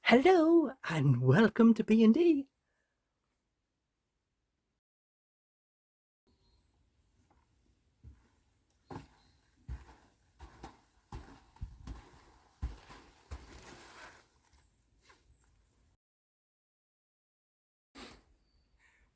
Hello and welcome to B&D.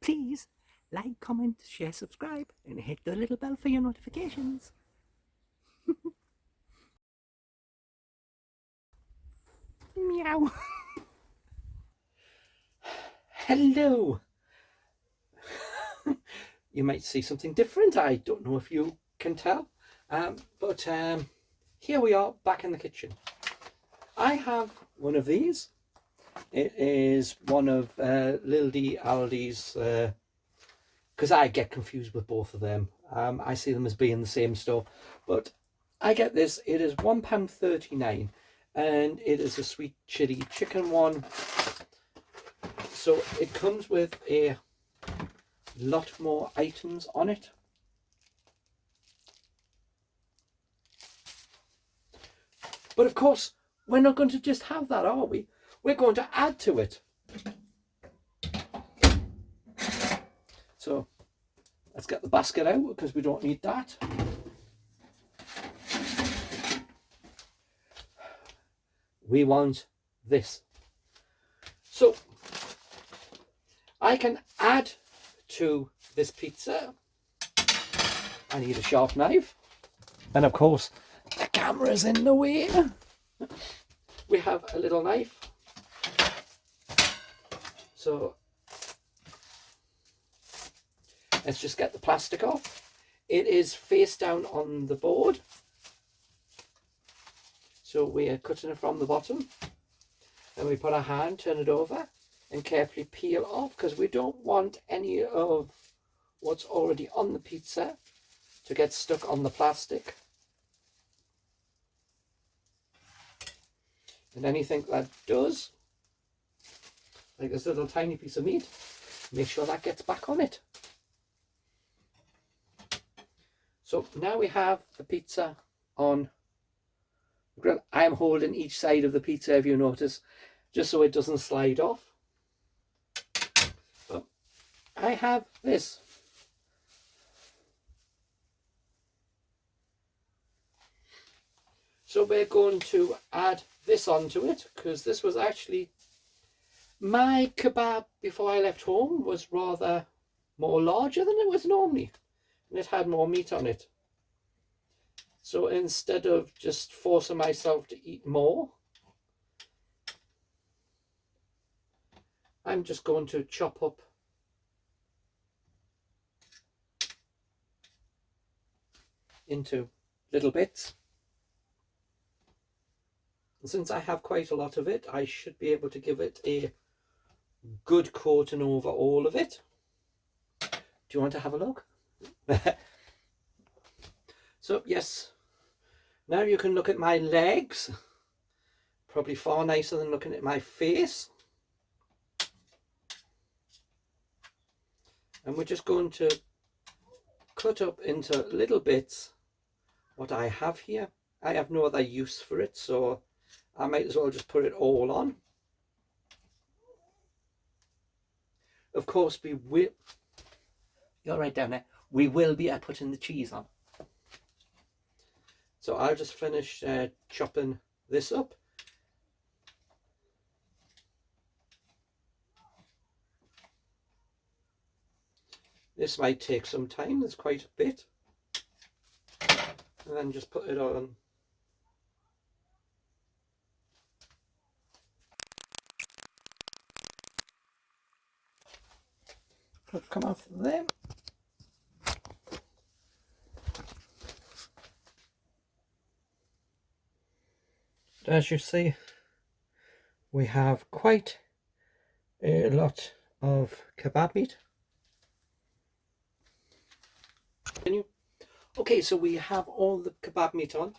Please like, comment, share, subscribe and hit the little bell for your notifications. Meow. Hello. You might see something different. I don't know if you can tell. But here we are back in the kitchen. I have one of these. It is one of Lil D Aldi's, because I get confused with both of them. I see them as being the same store, but I get this. It is £1.39 and it is a sweet chili chicken one. So it comes with a lot more items on it. But of course, we're not going to just have that, are we? We're going to add to it. So let's get the basket out because we don't need that. We want this. So I can add to this pizza. I need a sharp knife. And of course, the camera's in the way. We have a little knife. So let's just get the plastic off. It is face down on the board. So we are cutting it from the bottom. And we put our hand, turn it over and carefully peel off because we don't want any of what's already on the pizza to get stuck on the plastic. And anything that does, like this little tiny piece of meat, make sure that gets back on it. So now we have the pizza on the grill. I am holding each side of the pizza, if you notice, just so it doesn't slide off. But I have this. So we're going to add this onto it because this was actually my kebab before I left home was rather more larger than it was normally, and it had more meat on it. So instead of just forcing myself to eat more, I'm just going to chop up into little bits. And since I have quite a lot of it, I should be able to give it a good coating over all of it. Do you want to have a look? So yes, now you can look at my legs. Probably far nicer than looking at my face. And we're just going to cut up into little bits what I have here. I have no other use for it, so I might as well just put it all on. Of course, we will. You're right down there. We will be putting the cheese on. So I'll just finish chopping this up. This might take some time. There's quite a bit. And then just put it on. Come off there. As you see, we have quite a lot of kebab meat. Okay, so we have all the kebab meat on.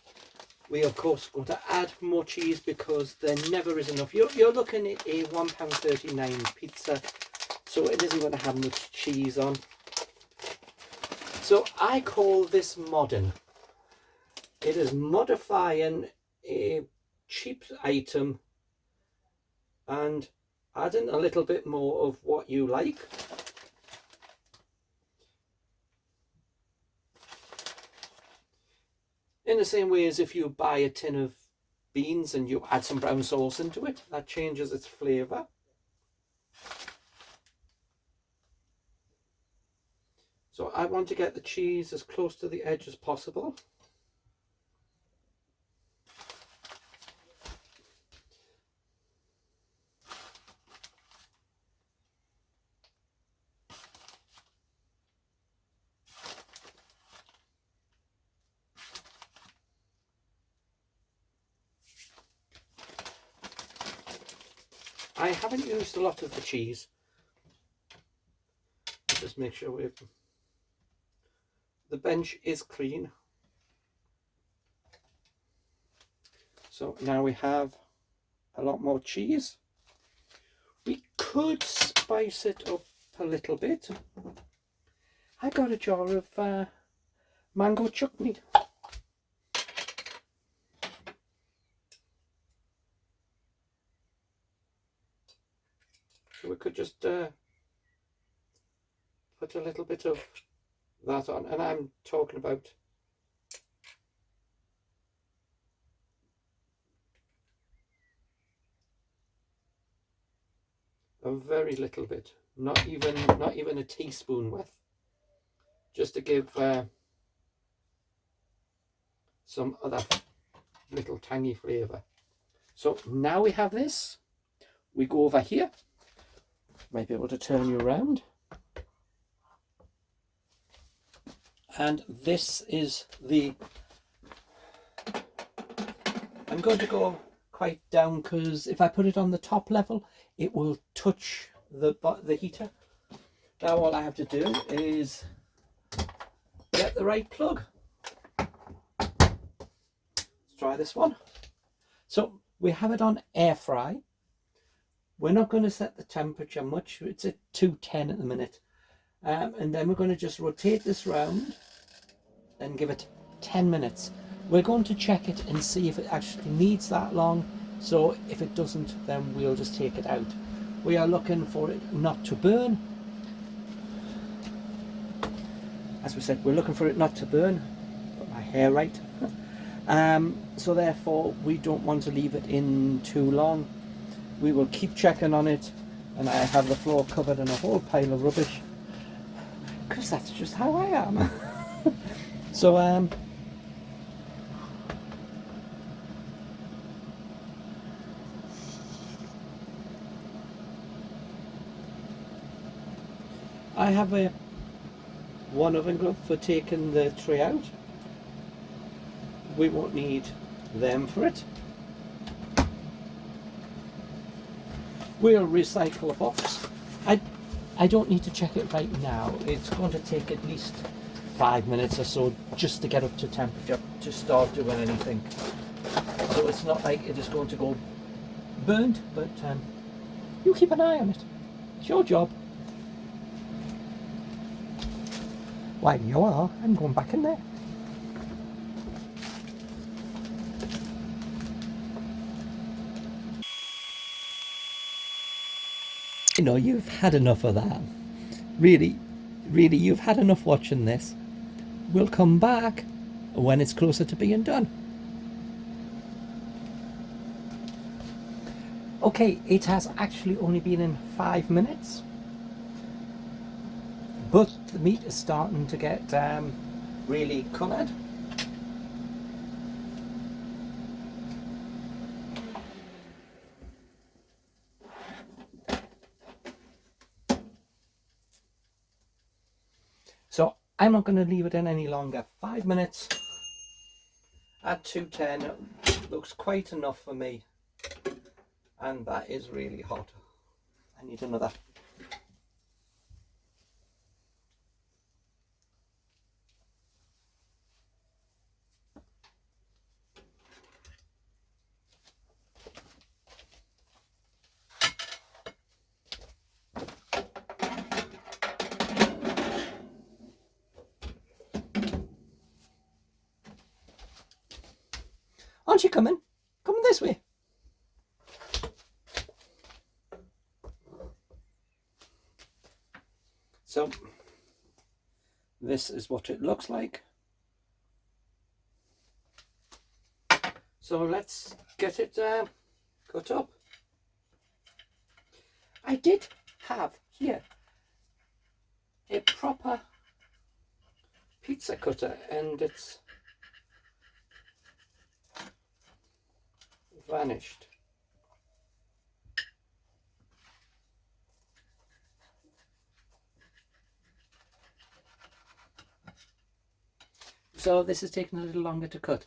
We of course going to add more cheese because there never is enough. You're looking at a £1.39 pizza, so it isn't going to have much cheese on. So I call this modern. It is modifying a cheap item and add in a little bit more of what you like. In the same way as if you buy a tin of beans and you add some brown sauce into it, that changes its flavour. So I want to get the cheese as close to the edge as possible. I haven't used a lot of the cheese. Just make sure the bench is clean. So now we have a lot more cheese. We could spice it up a little bit. I got a jar of mango chutney. So we could just put a little bit of that on, and I'm talking about a very little bit, not even a teaspoon worth, just to give some other little tangy flavour. So now we have this, we go over here. Might be able to turn you around. And this is I'm going to go quite down, because if I put it on the top level, it will touch the heater. Now all I have to do is get the right plug. Let's try this one. So we have it on air fry. We're not going to set the temperature much. It's at 210 at the minute. And then we're going to just rotate this round and give it 10 minutes. We're going to check it and see if it actually needs that long. So if it doesn't, then we'll just take it out. We are looking for it not to burn. As we said, we're looking for it not to burn. Got my hair right. So therefore, we don't want to leave it in too long. We will keep checking on it, and I have the floor covered in a whole pile of rubbish, because that's just how I am. So I have one oven glove for taking the tray out. We won't need them for it. We'll recycle a box. I don't need to check it right now. It's going to take at least 5 minutes or so just to get up to temperature to start doing anything. So it's not like it is going to go burnt, but you keep an eye on it. It's your job. While you are, I'm going back in there. You know, you've had enough of that. Really, you've had enough watching this. We'll come back when it's closer to being done. Okay, it has actually only been in 5 minutes. But the meat is starting to get really coloured. So I'm not going to leave it in any longer. 5 minutes at 210 looks quite enough for me, and that is really hot. I need another. Aren't you coming? Coming this way. So this is what it looks like. So let's get it cut up. I did have here a proper pizza cutter and it's vanished. So this is taking a little longer to cut.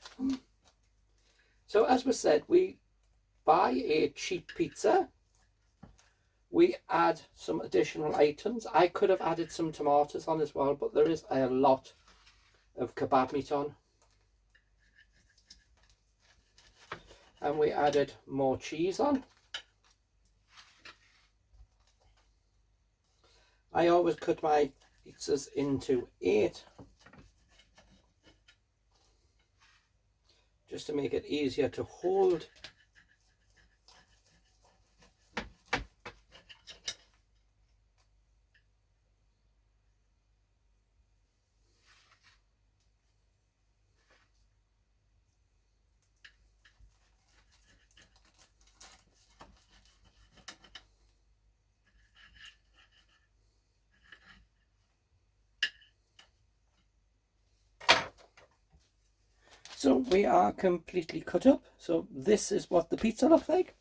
So as we said, we buy a cheap pizza. We add some additional items. I could have added some tomatoes on as well, but there is a lot of kebab meat on. And we added more cheese on. I always cut my pizzas into 8, just to make it easier to hold. So we are completely cut up. So this is what the pizza looks like.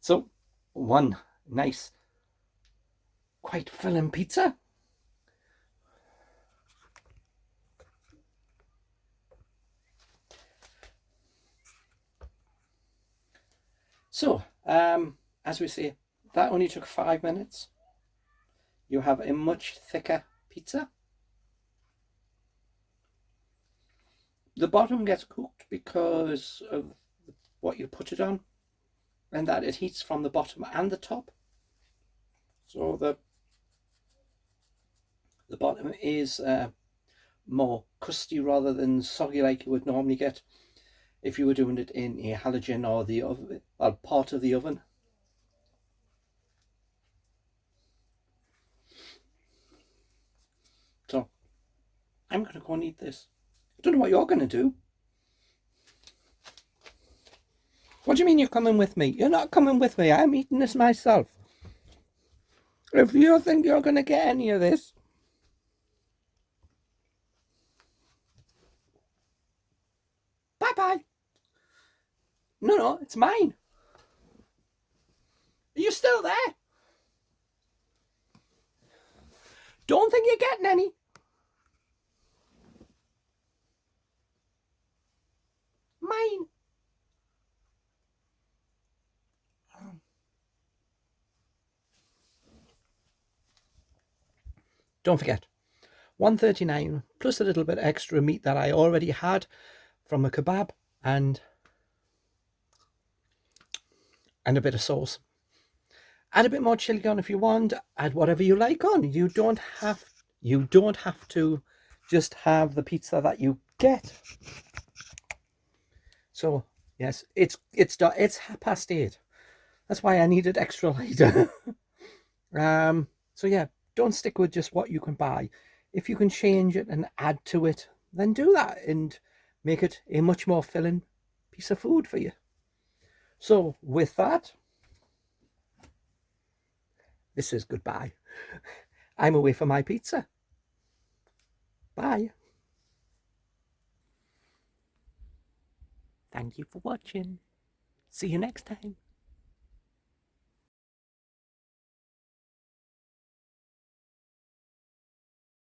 So one nice, quite filling pizza. So as we say, that only took 5 minutes. You have a much thicker pizza. The bottom gets cooked because of what you put it on, and that it heats from the bottom and the top. So the bottom is more crusty rather than soggy like you would normally get if you were doing it in a halogen or the oven, or part of the oven. So I'm going to go and eat this. I don't know what you're going to do. What do you mean you're coming with me? You're not coming with me. I'm eating this myself. If you think you're going to get any of this, bye-bye. No, it's mine. Are you still there? Don't think you're getting any. Mine. Don't forget, $1.39 plus a little bit extra meat that I already had from a kebab and a bit of sauce. Add a bit more chili on if you want. Add whatever you like on. You don't have to just have the pizza that you get. So yes, it's 8:30. That's why I needed extra light. So yeah, don't stick with just what you can buy. If you can change it and add to it, then do that and make it a much more filling piece of food for you. So with that, this is goodbye. I'm away for my pizza. Bye. Thank you for watching. See you next time.